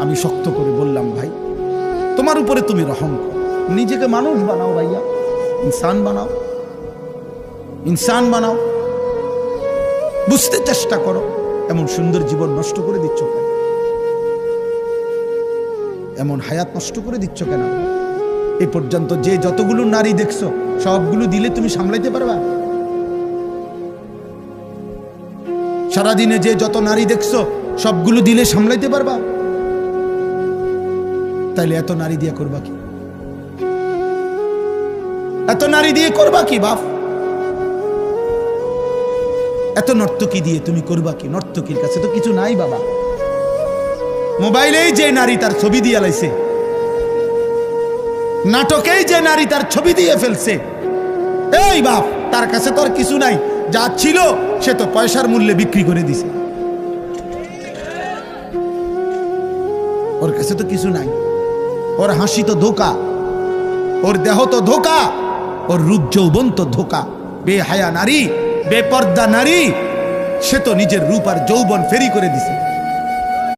আমি শক্ত করে বললাম, ভাই তোমার উপরে তুমি রহম করো, নিজেকে মানুষ বানাও ভাইয়া, ইনসান বানাও, ইনসান বানাও, বুঝতে চেষ্টা করো। এমন সুন্দর জীবন নষ্ট করে দিচ্ছ কেন? এমন হায়াত নষ্ট করে দিচ্ছ কেন? এই পর্যন্ত যে যতগুলো নারী দেখছো সবগুলো দিলে তুমি সামলাইতে পারবা? সারাদিনে যে যত নারী দেখছো সবগুলো দিলে সামলাইতে পারবা? তাইলে এত নারী দিয়ে করবা কি? এত নারী দিয়ে করবা কি বাপ? এত নর্তকী দিয়ে তুমি করবা কি? নর্তকীর কাছে তো কিছু নাই বাবা। মোবাইলেই যে নারী তার ছবি দিয়ে লাইছে, নাটকেই যে নারী তার ছবি দিয়ে ফেলছে, এই বাপ তার কাছে তো আর কিছু নাই। যা ছিল সে তো পয়সার মূল্যে বিক্রি করে দিছে, ওর কাছে তো কিছু নাই। ওর হাসি তো ধোকা, ওর দেহ তো ধোকা, ওর রূপ যৌবন তো ধোকা। বেহায়া নারী, বেপর্দা নারী, সে তো নিজের রূপ আর যৌবন ফেরি করে দিছে।